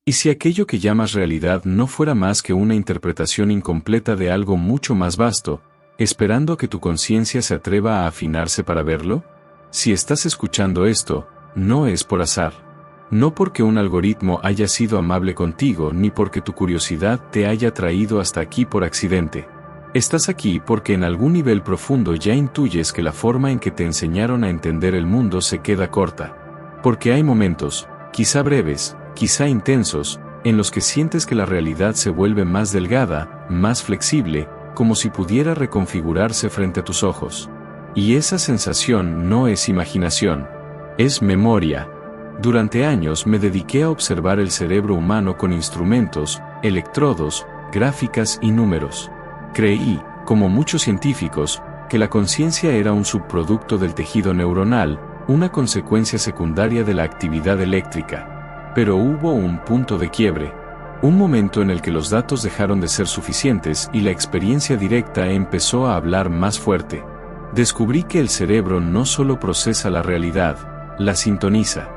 ¿Y si aquello que llamas realidad no fuera más que una interpretación incompleta de algo mucho más vasto, esperando a que tu conciencia se atreva a afinarse para verlo? Si estás escuchando esto, no es por azar. No porque un algoritmo haya sido amable contigo ni porque tu curiosidad te haya traído hasta aquí por accidente. Estás aquí porque en algún nivel profundo ya intuyes que la forma en que te enseñaron a entender el mundo se queda corta. Porque hay momentos, quizá breves, quizá intensos, en los que sientes que la realidad se vuelve más delgada, más flexible, como si pudiera reconfigurarse frente a tus ojos. Y esa sensación no es imaginación, es memoria. Durante años me dediqué a observar el cerebro humano con instrumentos, electrodos, gráficas y números. Creí, como muchos científicos, que la conciencia era un subproducto del tejido neuronal, una consecuencia secundaria de la actividad eléctrica. Pero hubo un punto de quiebre. Un momento en el que los datos dejaron de ser suficientes y la experiencia directa empezó a hablar más fuerte. Descubrí que el cerebro no solo procesa la realidad, la sintoniza.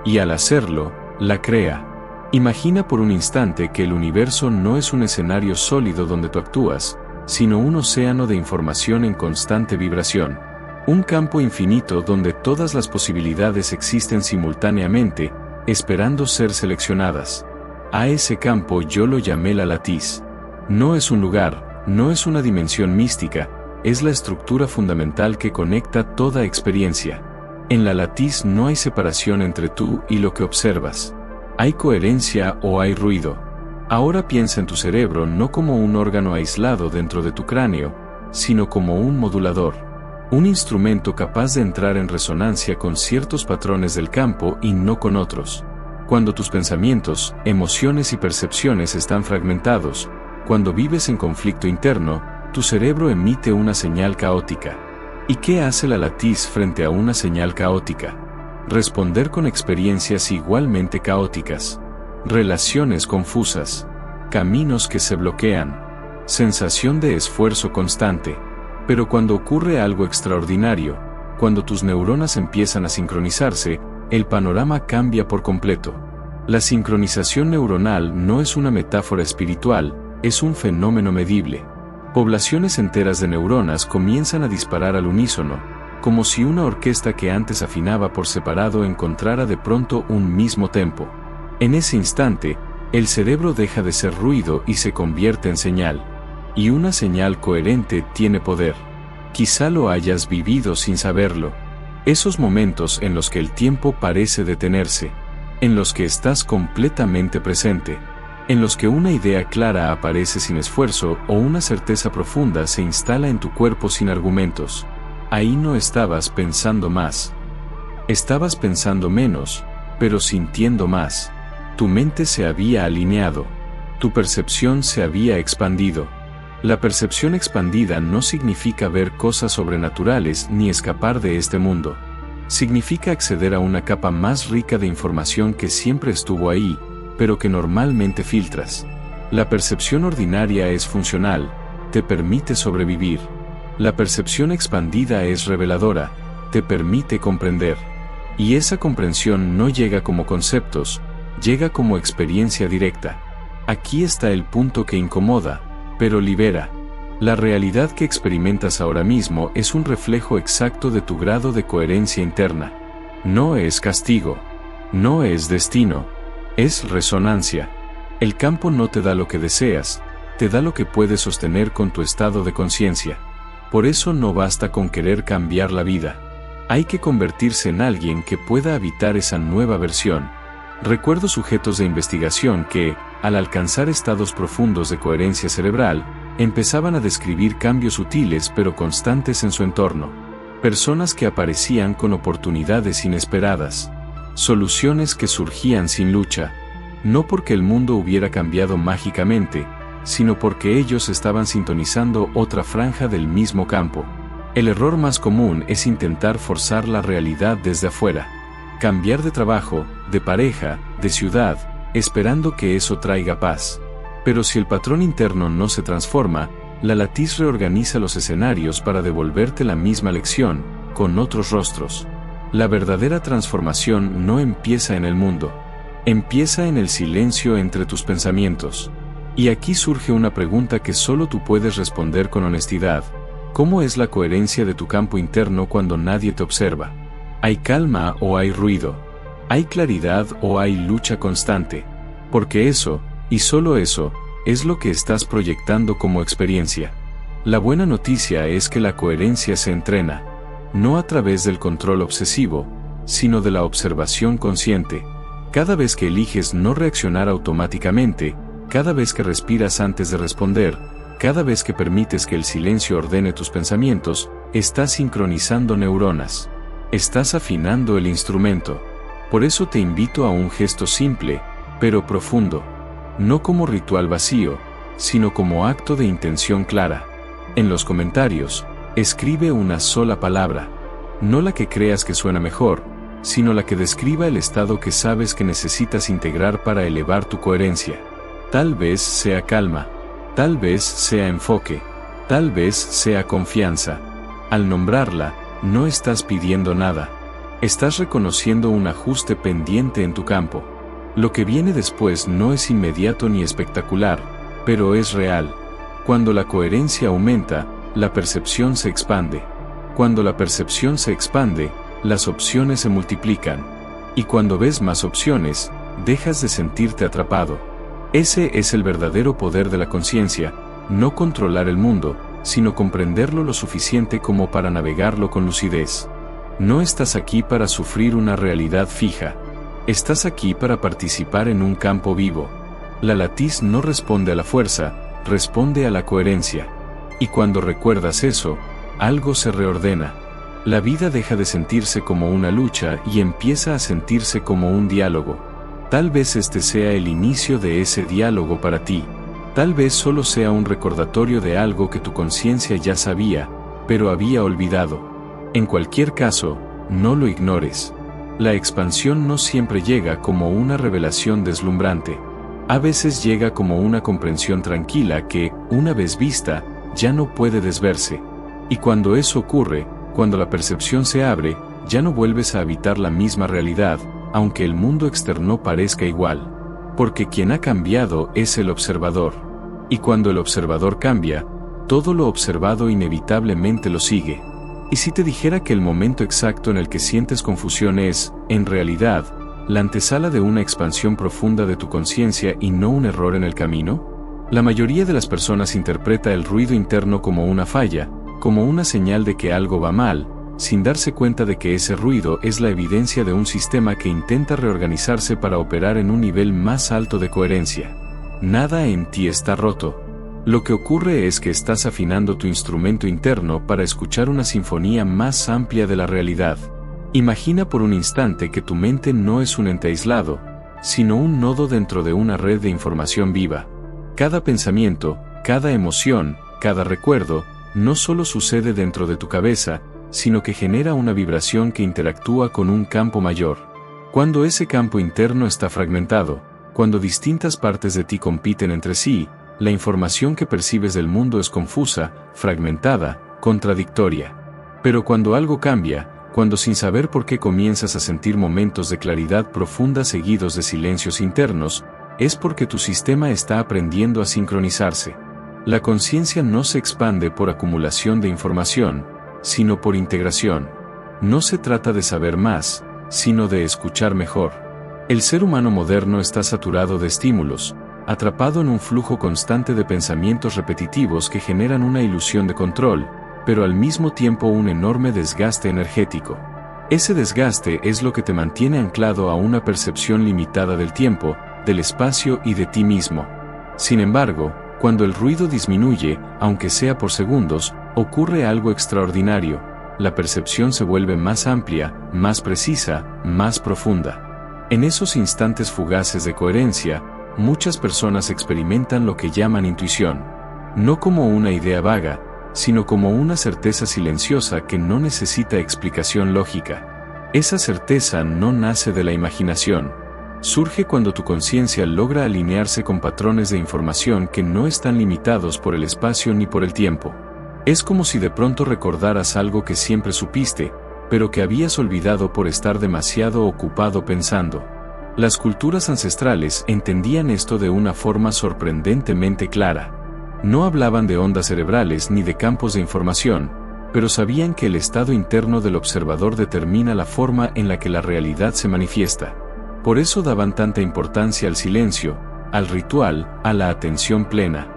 Y al hacerlo, la crea. Imagina por un instante que el universo no es un escenario sólido donde tú actúas, sino un océano de información en constante vibración. Un campo infinito donde todas las posibilidades existen simultáneamente, esperando ser seleccionadas. A ese campo yo lo llamé la latiz. No es un lugar, no es una dimensión mística, es la estructura fundamental que conecta toda experiencia. En la latiz no hay separación entre tú y lo que observas. Hay coherencia o hay ruido. Ahora piensa en tu cerebro no como un órgano aislado dentro de tu cráneo, sino como un modulador. Un instrumento capaz de entrar en resonancia con ciertos patrones del campo y no con otros. Cuando tus pensamientos, emociones y percepciones están fragmentados, cuando vives en conflicto interno, tu cerebro emite una señal caótica. ¿Y qué hace la latiz frente a una señal caótica? Responder con experiencias igualmente caóticas. Relaciones confusas. Caminos que se bloquean. Sensación de esfuerzo constante. Pero cuando ocurre algo extraordinario, cuando tus neuronas empiezan a sincronizarse, el panorama cambia por completo. La sincronización neuronal no es una metáfora espiritual, es un fenómeno medible. Poblaciones enteras de neuronas comienzan a disparar al unísono, como si una orquesta que antes afinaba por separado encontrara de pronto un mismo tempo. En ese instante, el cerebro deja de ser ruido y se convierte en señal. Y una señal coherente tiene poder. Quizá lo hayas vivido sin saberlo. Esos momentos en los que el tiempo parece detenerse, en los que estás completamente presente, en los que una idea clara aparece sin esfuerzo o una certeza profunda se instala en tu cuerpo sin argumentos. Ahí no estabas pensando más. Estabas pensando menos, pero sintiendo más. Tu mente se había alineado. Tu percepción se había expandido. La percepción expandida no significa ver cosas sobrenaturales ni escapar de este mundo. Significa acceder a una capa más rica de información que siempre estuvo ahí, pero que normalmente filtras. La percepción ordinaria es funcional, te permite sobrevivir. La percepción expandida es reveladora, te permite comprender. Y esa comprensión no llega como conceptos, llega como experiencia directa. Aquí está el punto que incomoda, pero libera. La realidad que experimentas ahora mismo es un reflejo exacto de tu grado de coherencia interna. No es castigo. No es destino. Es resonancia. El campo no te da lo que deseas, te da lo que puedes sostener con tu estado de conciencia. Por eso no basta con querer cambiar la vida. Hay que convertirse en alguien que pueda habitar esa nueva versión. Recuerdo sujetos de investigación que, al alcanzar estados profundos de coherencia cerebral, empezaban a describir cambios sutiles pero constantes en su entorno. Personas que aparecían con oportunidades inesperadas. Soluciones que surgían sin lucha. No porque el mundo hubiera cambiado mágicamente, sino porque ellos estaban sintonizando otra franja del mismo campo. El error más común es intentar forzar la realidad desde afuera. Cambiar de trabajo, de pareja, de ciudad, esperando que eso traiga paz. Pero si el patrón interno no se transforma, la latiz reorganiza los escenarios para devolverte la misma lección, con otros rostros. La verdadera transformación no empieza en el mundo. Empieza en el silencio entre tus pensamientos. Y aquí surge una pregunta que solo tú puedes responder con honestidad. ¿Cómo es la coherencia de tu campo interno cuando nadie te observa? ¿Hay calma o hay ruido? ¿Hay claridad o hay lucha constante? Porque eso, y solo eso, es lo que estás proyectando como experiencia. La buena noticia es que la coherencia se entrena, no a través del control obsesivo, sino de la observación consciente. Cada vez que eliges no reaccionar automáticamente, cada vez que respiras antes de responder, cada vez que permites que el silencio ordene tus pensamientos, estás sincronizando neuronas. Estás afinando el instrumento. Por eso te invito a un gesto simple, pero profundo. No como ritual vacío, sino como acto de intención clara. En los comentarios, escribe una sola palabra. No la que creas que suena mejor, sino la que describa el estado que sabes que necesitas integrar para elevar tu coherencia. Tal vez sea calma. Tal vez sea enfoque. Tal vez sea confianza. Al nombrarla, no estás pidiendo nada. Estás reconociendo un ajuste pendiente en tu campo. Lo que viene después no es inmediato ni espectacular, pero es real. Cuando la coherencia aumenta, la percepción se expande. Cuando la percepción se expande, las opciones se multiplican. Y cuando ves más opciones, dejas de sentirte atrapado. Ese es el verdadero poder de la conciencia, no controlar el mundo, sino comprenderlo lo suficiente como para navegarlo con lucidez. No estás aquí para sufrir una realidad fija. Estás aquí para participar en un campo vivo. La latiz no responde a la fuerza, responde a la coherencia. Y cuando recuerdas eso, algo se reordena. La vida deja de sentirse como una lucha y empieza a sentirse como un diálogo. Tal vez este sea el inicio de ese diálogo para ti. Tal vez solo sea un recordatorio de algo que tu conciencia ya sabía, pero había olvidado. En cualquier caso, no lo ignores. La expansión no siempre llega como una revelación deslumbrante. A veces llega como una comprensión tranquila que, una vez vista, ya no puede desverse. Y cuando eso ocurre, cuando la percepción se abre, ya no vuelves a habitar la misma realidad, aunque el mundo externo parezca igual. Porque quien ha cambiado es el observador. Y cuando el observador cambia, todo lo observado inevitablemente lo sigue. ¿Y si te dijera que el momento exacto en el que sientes confusión es, en realidad, la antesala de una expansión profunda de tu conciencia y no un error en el camino? La mayoría de las personas interpreta el ruido interno como una falla, como una señal de que algo va mal, sin darse cuenta de que ese ruido es la evidencia de un sistema que intenta reorganizarse para operar en un nivel más alto de coherencia. Nada en ti está roto. Lo que ocurre es que estás afinando tu instrumento interno para escuchar una sinfonía más amplia de la realidad. Imagina por un instante que tu mente no es un ente aislado, sino un nodo dentro de una red de información viva. Cada pensamiento, cada emoción, cada recuerdo, no solo sucede dentro de tu cabeza, sino que genera una vibración que interactúa con un campo mayor. Cuando ese campo interno está fragmentado, cuando distintas partes de ti compiten entre sí, la información que percibes del mundo es confusa, fragmentada, contradictoria. Pero cuando algo cambia, cuando sin saber por qué comienzas a sentir momentos de claridad profunda seguidos de silencios internos, es porque tu sistema está aprendiendo a sincronizarse. La conciencia no se expande por acumulación de información, sino por integración. No se trata de saber más, sino de escuchar mejor. El ser humano moderno está saturado de estímulos, atrapado en un flujo constante de pensamientos repetitivos que generan una ilusión de control, pero al mismo tiempo un enorme desgaste energético. Ese desgaste es lo que te mantiene anclado a una percepción limitada del tiempo, del espacio y de ti mismo. Sin embargo, cuando el ruido disminuye, aunque sea por segundos, ocurre algo extraordinario. La percepción se vuelve más amplia, más precisa, más profunda. En esos instantes fugaces de coherencia, muchas personas experimentan lo que llaman intuición. No como una idea vaga, sino como una certeza silenciosa que no necesita explicación lógica. Esa certeza no nace de la imaginación. Surge cuando tu conciencia logra alinearse con patrones de información que no están limitados por el espacio ni por el tiempo. Es como si de pronto recordaras algo que siempre supiste, pero que habías olvidado por estar demasiado ocupado pensando. Las culturas ancestrales entendían esto de una forma sorprendentemente clara. No hablaban de ondas cerebrales ni de campos de información, pero sabían que el estado interno del observador determina la forma en la que la realidad se manifiesta. Por eso daban tanta importancia al silencio, al ritual, a la atención plena.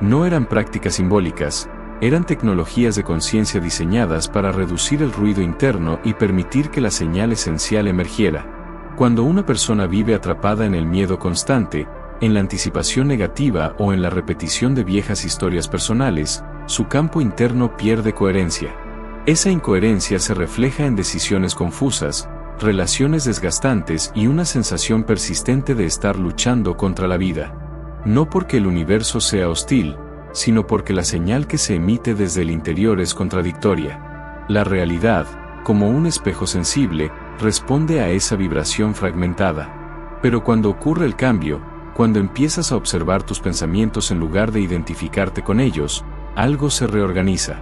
No eran prácticas simbólicas, eran tecnologías de conciencia diseñadas para reducir el ruido interno y permitir que la señal esencial emergiera. Cuando una persona vive atrapada en el miedo constante, en la anticipación negativa o en la repetición de viejas historias personales, su campo interno pierde coherencia. Esa incoherencia se refleja en decisiones confusas, relaciones desgastantes y una sensación persistente de estar luchando contra la vida. No porque el universo sea hostil, sino porque la señal que se emite desde el interior es contradictoria. La realidad, como un espejo sensible, responde a esa vibración fragmentada. Pero cuando ocurre el cambio, cuando empiezas a observar tus pensamientos en lugar de identificarte con ellos, algo se reorganiza.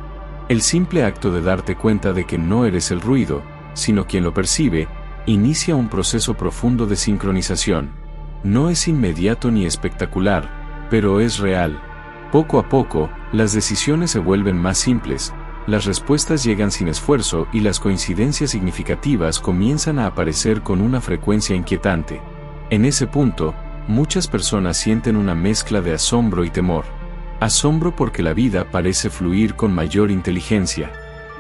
El simple acto de darte cuenta de que no eres el ruido, sino quien lo percibe, inicia un proceso profundo de sincronización. No es inmediato ni espectacular, pero es real. Poco a poco, las decisiones se vuelven más simples, las respuestas llegan sin esfuerzo y las coincidencias significativas comienzan a aparecer con una frecuencia inquietante. En ese punto, muchas personas sienten una mezcla de asombro y temor. Asombro porque la vida parece fluir con mayor inteligencia.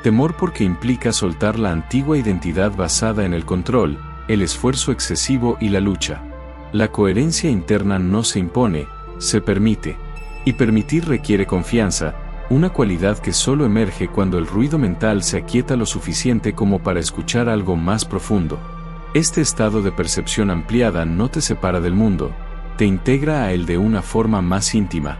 Temor porque implica soltar la antigua identidad basada en el control, el esfuerzo excesivo y la lucha. La coherencia interna no se impone, se permite. Y permitir requiere confianza, una cualidad que solo emerge cuando el ruido mental se aquieta lo suficiente como para escuchar algo más profundo. Este estado de percepción ampliada no te separa del mundo, te integra a él de una forma más íntima.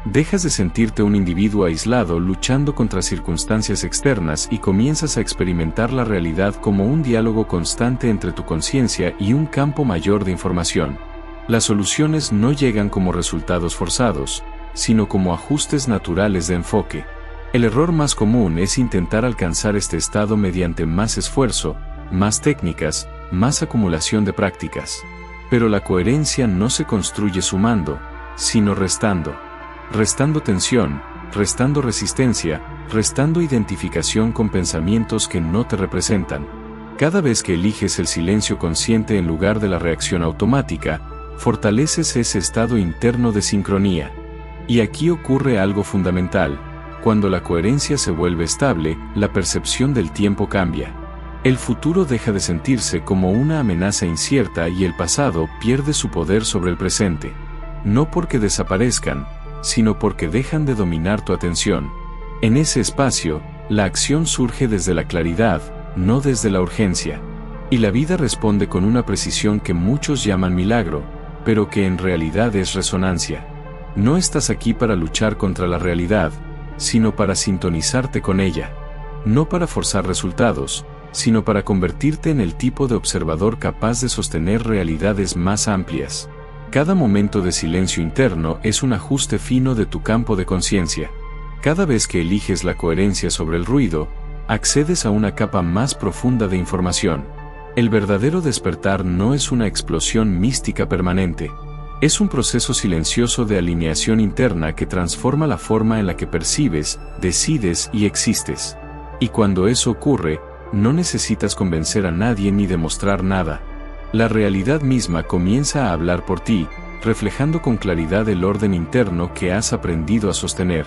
Dejas de sentirte un individuo aislado luchando contra circunstancias externas y comienzas a experimentar la realidad como un diálogo constante entre tu conciencia y un campo mayor de información. Las soluciones no llegan como resultados forzados, sino como ajustes naturales de enfoque. El error más común es intentar alcanzar este estado mediante más esfuerzo, más técnicas, más acumulación de prácticas. Pero la coherencia no se construye sumando, sino restando. Restando tensión, restando resistencia, restando identificación con pensamientos que no te representan. Cada vez que eliges el silencio consciente en lugar de la reacción automática, fortaleces ese estado interno de sincronía. Y aquí ocurre algo fundamental. Cuando la coherencia se vuelve estable, la percepción del tiempo cambia. El futuro deja de sentirse como una amenaza incierta y el pasado pierde su poder sobre el presente. No porque desaparezcan, sino porque dejan de dominar tu atención. En ese espacio, la acción surge desde la claridad, no desde la urgencia. Y la vida responde con una precisión que muchos llaman milagro, pero que en realidad es resonancia. No estás aquí para luchar contra la realidad, sino para sintonizarte con ella. No para forzar resultados, sino para convertirte en el tipo de observador capaz de sostener realidades más amplias. Cada momento de silencio interno es un ajuste fino de tu campo de conciencia. Cada vez que eliges la coherencia sobre el ruido, accedes a una capa más profunda de información. El verdadero despertar no es una explosión mística permanente. Es un proceso silencioso de alineación interna que transforma la forma en la que percibes, decides y existes. Y cuando eso ocurre, no necesitas convencer a nadie ni demostrar nada. La realidad misma comienza a hablar por ti, reflejando con claridad el orden interno que has aprendido a sostener.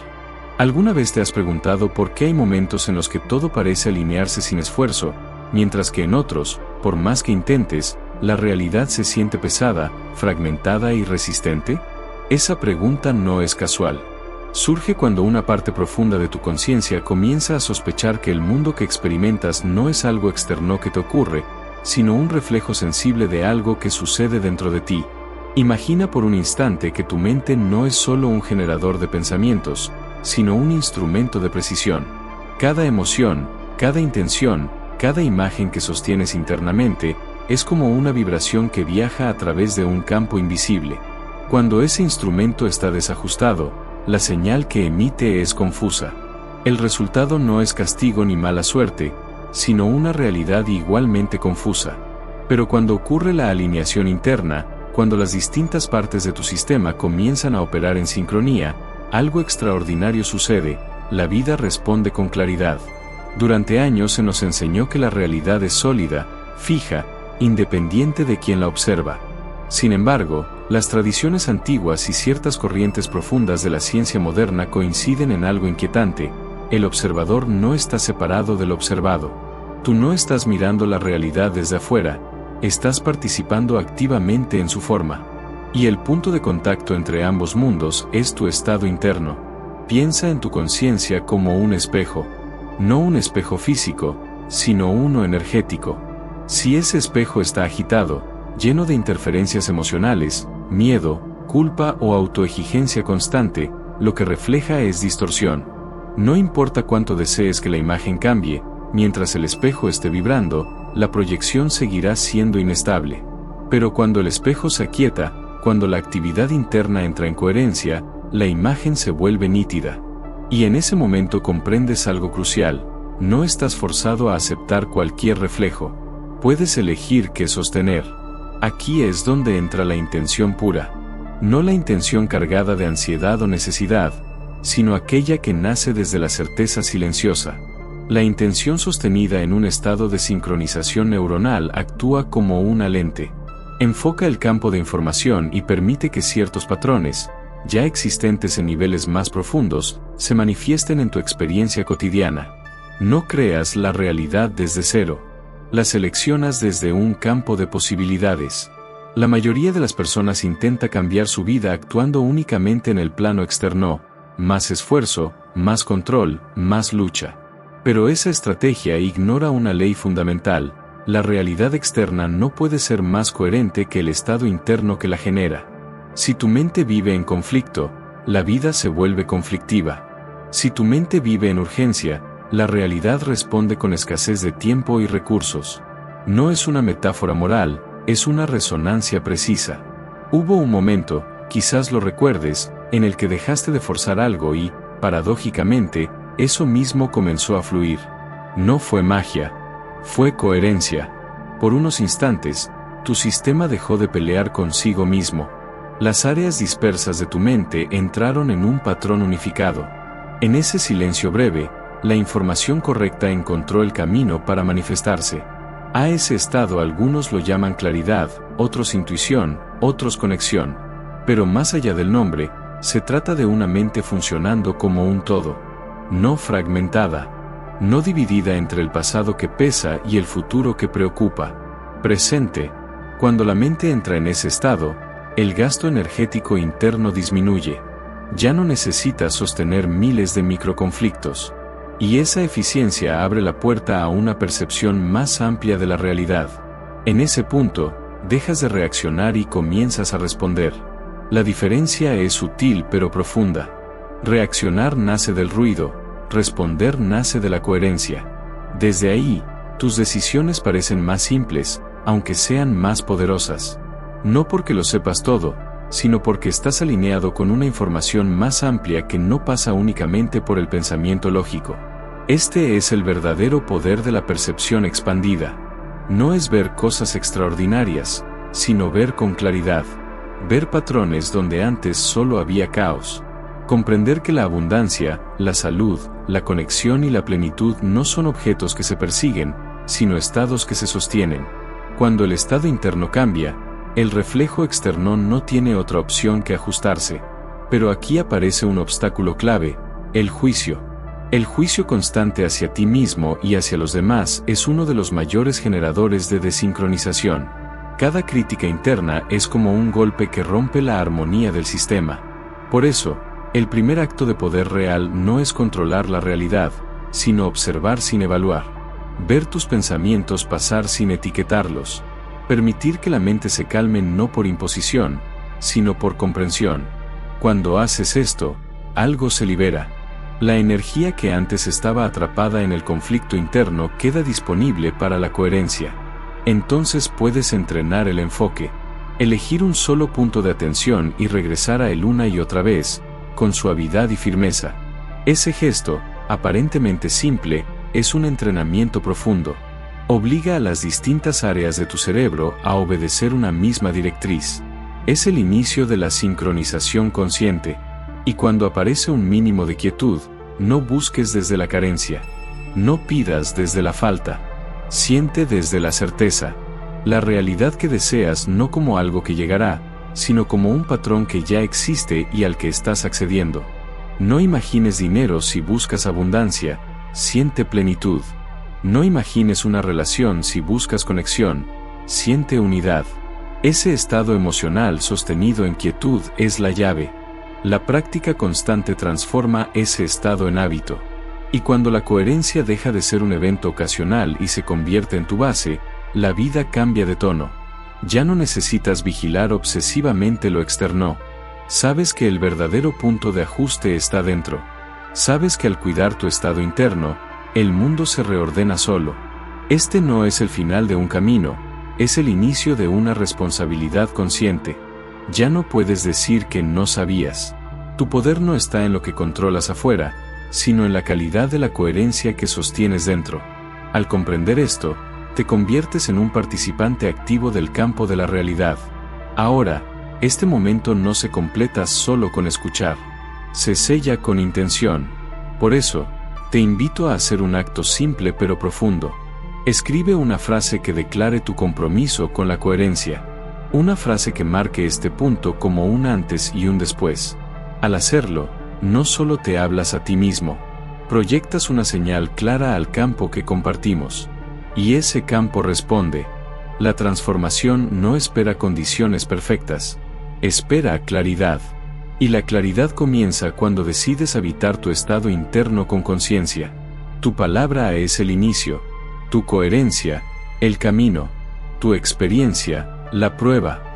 ¿Alguna vez te has preguntado por qué hay momentos en los que todo parece alinearse sin esfuerzo, mientras que en otros, por más que intentes, la realidad se siente pesada, fragmentada y resistente? Esa pregunta no es casual. Surge cuando una parte profunda de tu conciencia comienza a sospechar que el mundo que experimentas no es algo externo que te ocurre, sino un reflejo sensible de algo que sucede dentro de ti. Imagina por un instante que tu mente no es solo un generador de pensamientos, sino un instrumento de precisión. Cada emoción, cada intención, cada imagen que sostienes internamente, es como una vibración que viaja a través de un campo invisible. Cuando ese instrumento está desajustado, la señal que emite es confusa. El resultado no es castigo ni mala suerte, sino una realidad igualmente confusa. Pero cuando ocurre la alineación interna, cuando las distintas partes de tu sistema comienzan a operar en sincronía, algo extraordinario sucede, la vida responde con claridad. Durante años se nos enseñó que la realidad es sólida, fija, independiente de quien la observa. Sin embargo, las tradiciones antiguas y ciertas corrientes profundas de la ciencia moderna coinciden en algo inquietante: el observador no está separado del observado. Tú no estás mirando la realidad desde afuera, estás participando activamente en su forma. Y el punto de contacto entre ambos mundos es tu estado interno. Piensa en tu conciencia como un espejo. No un espejo físico, sino uno energético. Si ese espejo está agitado, lleno de interferencias emocionales, miedo, culpa o autoexigencia constante, lo que refleja es distorsión. No importa cuánto desees que la imagen cambie, mientras el espejo esté vibrando, la proyección seguirá siendo inestable. Pero cuando el espejo se aquieta, cuando la actividad interna entra en coherencia, la imagen se vuelve nítida. Y en ese momento comprendes algo crucial: no estás forzado a aceptar cualquier reflejo. Puedes elegir qué sostener. Aquí es donde entra la intención pura. No la intención cargada de ansiedad o necesidad, sino aquella que nace desde la certeza silenciosa. La intención sostenida en un estado de sincronización neuronal actúa como una lente. Enfoca el campo de información y permite que ciertos patrones, ya existentes en niveles más profundos, se manifiesten en tu experiencia cotidiana. No creas la realidad desde cero. La seleccionas desde un campo de posibilidades. La mayoría de las personas intenta cambiar su vida actuando únicamente en el plano externo: más esfuerzo, más control, más lucha. Pero esa estrategia ignora una ley fundamental: la realidad externa no puede ser más coherente que el estado interno que la genera. Si tu mente vive en conflicto, la vida se vuelve conflictiva. Si tu mente vive en urgencia, la realidad responde con escasez de tiempo y recursos. No es una metáfora moral, es una resonancia precisa. Hubo un momento, quizás lo recuerdes, en el que dejaste de forzar algo y, paradójicamente, eso mismo comenzó a fluir. No fue magia, fue coherencia. Por unos instantes, tu sistema dejó de pelear consigo mismo. Las áreas dispersas de tu mente entraron en un patrón unificado. En ese silencio breve, la información correcta encontró el camino para manifestarse. A ese estado algunos lo llaman claridad, otros intuición, otros conexión. Pero más allá del nombre, se trata de una mente funcionando como un todo. No fragmentada. No dividida entre el pasado que pesa y el futuro que preocupa. Presente. Cuando la mente entra en ese estado, el gasto energético interno disminuye. Ya no necesitas sostener miles de microconflictos. Y esa eficiencia abre la puerta a una percepción más amplia de la realidad. En ese punto, dejas de reaccionar y comienzas a responder. La diferencia es sutil pero profunda. Reaccionar nace del ruido, responder nace de la coherencia. Desde ahí, tus decisiones parecen más simples, aunque sean más poderosas. No porque lo sepas todo, sino porque estás alineado con una información más amplia que no pasa únicamente por el pensamiento lógico. Este es el verdadero poder de la percepción expandida. No es ver cosas extraordinarias, sino ver con claridad. Ver patrones donde antes solo había caos. Comprender que la abundancia, la salud, la conexión y la plenitud no son objetos que se persiguen, sino estados que se sostienen. Cuando el estado interno cambia, el reflejo externo no tiene otra opción que ajustarse. Pero aquí aparece un obstáculo clave: el juicio. El juicio constante hacia ti mismo y hacia los demás es uno de los mayores generadores de desincronización. Cada crítica interna es como un golpe que rompe la armonía del sistema. Por eso, el primer acto de poder real no es controlar la realidad, sino observar sin evaluar. Ver tus pensamientos pasar sin etiquetarlos. Permitir que la mente se calme no por imposición, sino por comprensión. Cuando haces esto, algo se libera. La energía que antes estaba atrapada en el conflicto interno queda disponible para la coherencia. Entonces puedes entrenar el enfoque, elegir un solo punto de atención y regresar a él una y otra vez, con suavidad y firmeza. Ese gesto, aparentemente simple, es un entrenamiento profundo. Obliga a las distintas áreas de tu cerebro a obedecer una misma directriz. Es el inicio de la sincronización consciente, y cuando aparece un mínimo de quietud, no busques desde la carencia. No pidas desde la falta. Siente desde la certeza. La realidad que deseas no como algo que llegará, sino como un patrón que ya existe y al que estás accediendo. No imagines dinero si buscas abundancia, siente plenitud. No imagines una relación si buscas conexión, siente unidad. Ese estado emocional sostenido en quietud es la llave. La práctica constante transforma ese estado en hábito. Y cuando la coherencia deja de ser un evento ocasional y se convierte en tu base, la vida cambia de tono. Ya no necesitas vigilar obsesivamente lo externo. Sabes que el verdadero punto de ajuste está dentro. Sabes que al cuidar tu estado interno, el mundo se reordena solo. Este no es el final de un camino, es el inicio de una responsabilidad consciente. Ya no puedes decir que no sabías. Tu poder no está en lo que controlas afuera, sino en la calidad de la coherencia que sostienes dentro. Al comprender esto, te conviertes en un participante activo del campo de la realidad. Ahora, este momento no se completa solo con escuchar. Se sella con intención. Por eso, te invito a hacer un acto simple pero profundo. Escribe una frase que declare tu compromiso con la coherencia. Una frase que marque este punto como un antes y un después. Al hacerlo, no solo te hablas a ti mismo, proyectas una señal clara al campo que compartimos. Y ese campo responde. La transformación no espera condiciones perfectas, espera claridad. Y la claridad comienza cuando decides habitar tu estado interno con conciencia. Tu palabra es el inicio, tu coherencia, el camino, tu experiencia, la prueba.